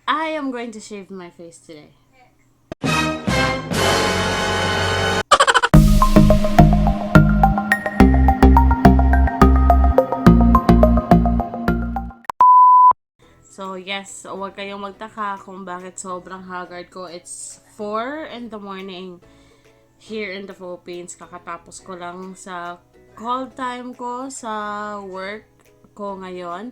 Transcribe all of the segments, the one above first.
I am going to shave my face today. So yes, huwag kayong magtaka kung bakit sobrang haggard ko. It's 4 in the morning here in the Philippines. Kakatapos ko lang sa call time ko sa work ko ngayon.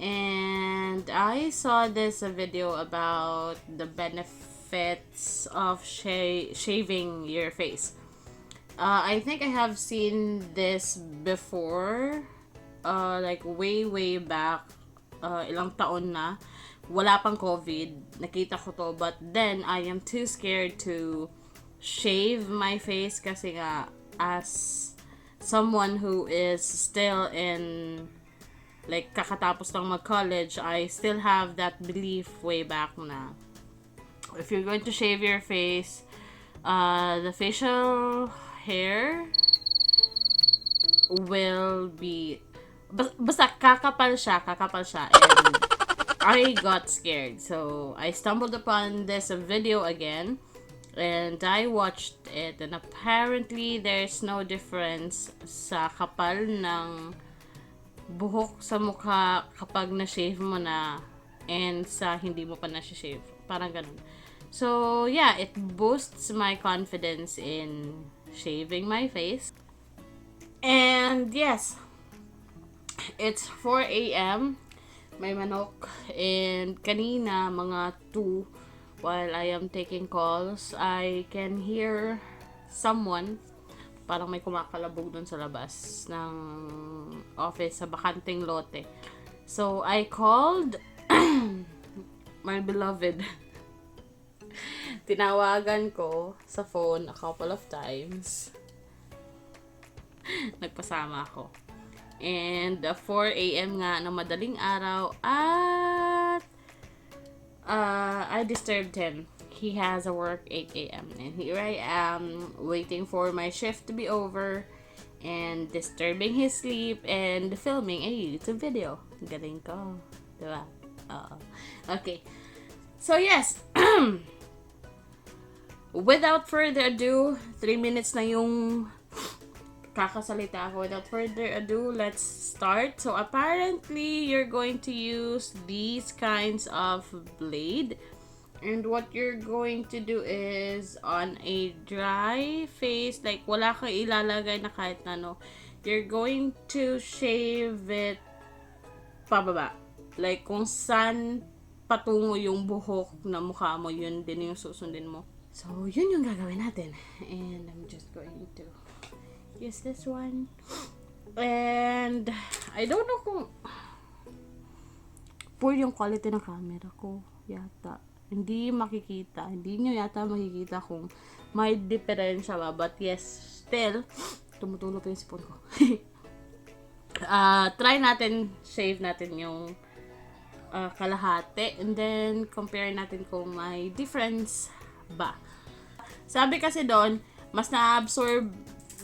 And I saw this video about the benefits of shaving your face. I think I have seen this before, like way back, ilang taon na. Wala pang COVID, nakita ko to. But then, I am too scared to shave my face kasi nga, as someone who is still in, like, kakatapos lang mag-college, I still have that belief way back na if you're going to shave your face, the facial hair will be basta kakapal siya and I got scared, so I stumbled upon this video again and I watched it, and apparently there's no difference sa kapal ng buhok sa mukha kapag na-shave mo na and sa hindi mo pa na-shave, parang ganun. So yeah, it boosts my confidence in shaving my face. And yes, it's 4 a.m. May manok. And kanina, mga 2, while I am taking calls, I can hear someone, parang may kumakalabog dun sa labas ng office sa bakanting lote. So, I called my beloved. Tinawagan ko sa phone a couple of times. Nagpasama ako. And 4 a.m. nga na madaling araw at I disturbed him. He has a work 8 a.m. and here I am waiting for my shift to be over and disturbing his sleep and filming a YouTube video. Galing ko. Diba? Okay. So yes. Without further ado, 3 minutes na yung kakasalita ako. Without further ado, let's start. So apparently, you're going to use these kinds of blade. And what you're going to do is, on a dry face, like wala kang ilalagay na kahit ano, you're going to shave it pababa. Like kung saan patungo yung buhok na mukha mo, yun din yung susundin mo. So, yun yung gagawin natin. And I'm just going to use this one. And I don't know kung poor yung quality ng camera ko yata. Hindi makikita. Hindi nyo yata makikita kung may diferensya ba. But yes, still, tumutulo pa yung sipon ko. Try natin, shave natin yung kalahati. And then, compare natin kung may difference ba. Sabi kasi doon, mas na-absorb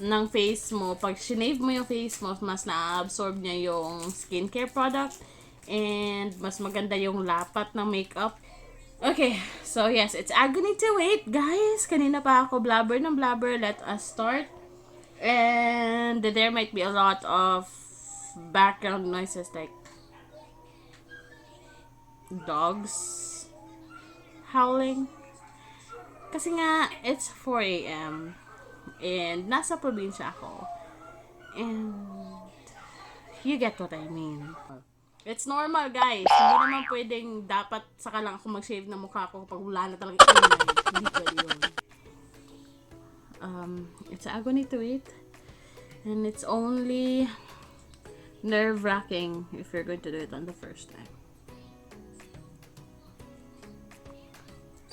ng face mo, pag sinave mo yung face mo, mas na-absorb niya yung skincare product and mas maganda yung lapat ng makeup. Okay, so yes, it's agony to wait, guys. Kanina pa ako blabber ng blabber. Let us start. And there might be a lot of background noises like dogs howling. Kasi nga, it's 4 a.m. And nasa probinsya ako. And you get what I mean. It's normal, guys. Hindi naman pwedeng dapat saka lang ako mag-shave ng mukha ko kapag wala na talaga ingay. Hindi pwede yun. It's agony to wait. And it's only nerve-wracking if you're going to do it on the first time.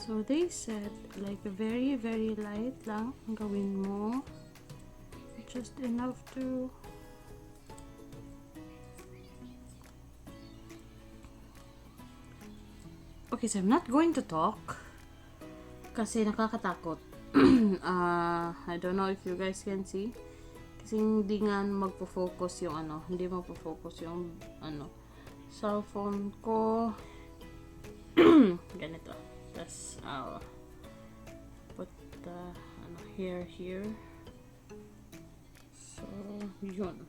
So they said, like, very light lang ang gawin mo. Just enough to okay, so I'm not going to talk kasi nakakatakot. I don't know if you guys can see. Kasi hindi nga magpo-focus yung hindi magpo-focus yung cellphone ko. dito. Tapos, put the hair here. So, yun.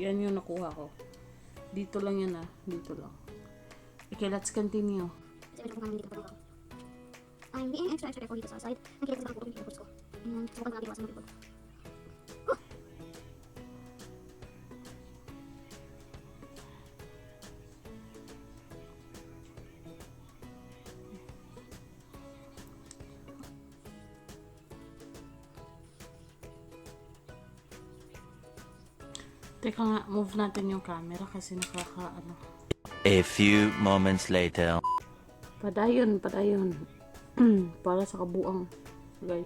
Yan yung nakuha ko. Dito lang yan Dito lang. Okay, let's continue. I'm being extra careful dito sa side. Ang kaya kasi bakit ko. Subukan natin iwasan ng people. Teka nga, move natin yung camera kasi A few moments later. Padayon. Para sa kabuang. Guys.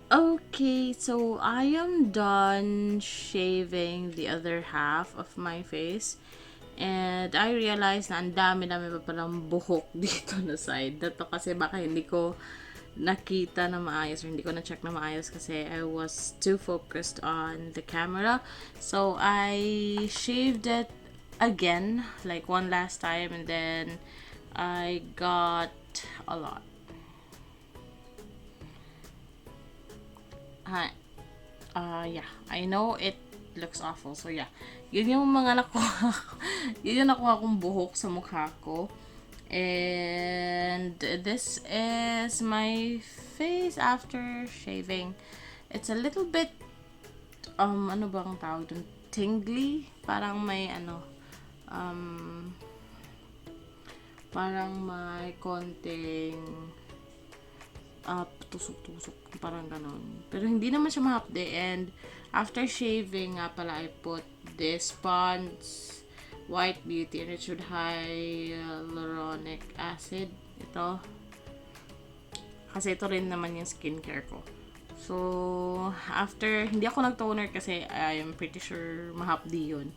Okay, so I am done shaving the other half of my face. And I realized na ang dami-dami pa palang buhok dito na side. Dato kasi baka hindi ko nakita na maayos or hindi ko na-check na maayos kasi I was too focused on the camera. So I shaved it again, like one last time, and then I got a lot. Yeah, I know it looks awful. So yeah, yun yung mga nakuha ko. Yun yung nakuha kong buhok sa mukha ko. And this is my face after shaving. It's a little bit, ano ba ang tawag dun? Tingly. Parang may parang may konting tusok-tusok, parang ganon. Pero hindi naman siya mahapde. And after shaving nga pala, I put this Pond's White Beauty Enriched Hyaluronic Acid. Ito. Kasi ito rin naman yung skincare ko. So, after, hindi ako nag-toner kasi I'm pretty sure mahapdi yun.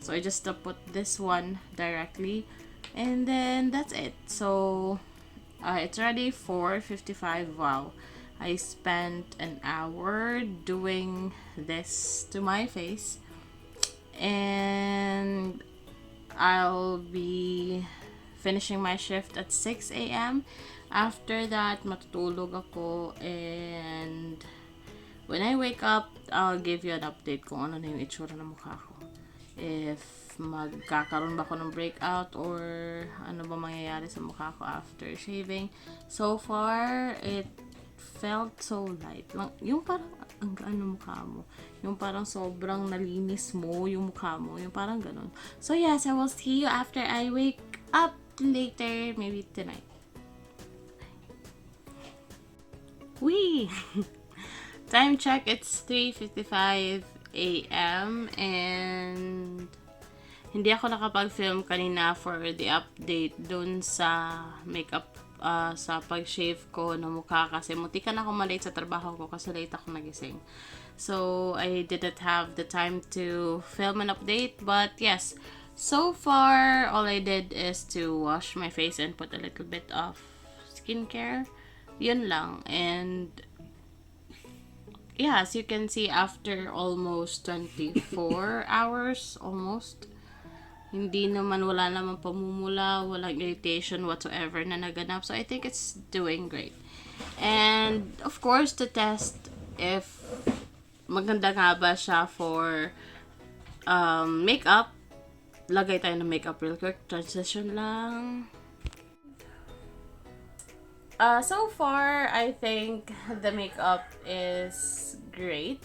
So, I just put this one directly. And then, that's it. So, it's already 4:55. Wow. I spent an hour doing this to my face. And I'll be finishing my shift at 6 a.m. After that, matutulog ako. And when I wake up, I'll give you an update kung ano na yung itsura ng mukha ko. If magkakaroon ba ako ng breakout or ano ba mangyayari sa mukha ko after shaving. So far, it felt so light. Yung parang ang gaano mukha mo. Yung parang sobrang nalinis mo yung mukha mo. Yung parang ganun. So yes, I will see you after I wake up later. Maybe tonight. Wee! Time check, it's 3:55 a.m. and hindi ako nakapag-film kanina for the update dun sa makeup sa pag-shave ko ng mukha kasi muntikan ako malate sa trabaho ko kasi late ako nagising. So, I didn't have the time to film an update. But yes, so far, all I did is to wash my face and put a little bit of skincare. Yun lang. And yeah, as you can see, after almost 24 hours, hindi naman, wala naman pamumula, walang irritation whatsoever na naganap. So, I think it's doing great. And, of course, to test if maganda nga ba siya for makeup, lagay tayo ng makeup real quick. Transition lang. So far, I think the makeup is great.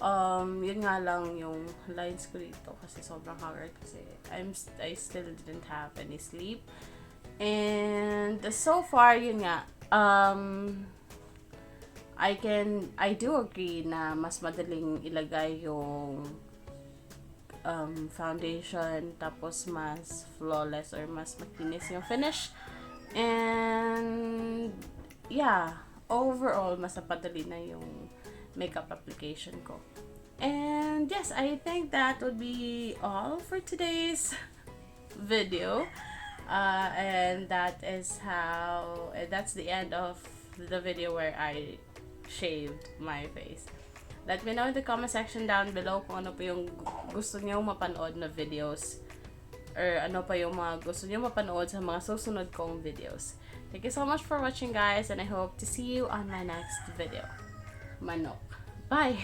Yun nga lang yung lines ko dito kasi sobrang haggard kasi I still didn't have any sleep. And so far, yun nga, I do agree na mas madaling ilagay yung foundation, tapos mas flawless or mas makinis yung finish. And yeah, overall mas napadali na yung makeup application ko. And yes, I think that would be all for today's video. And that's the end of the video where I shaved my face. Let me know in the comment section down below kung ano pa yung gusto niyo mapanood na videos, or ano pa yung mga gusto niyo mapanood sa mga susunod kong videos. Thank you so much for watching, guys, and I hope to see you on my next video. Manok. Bye!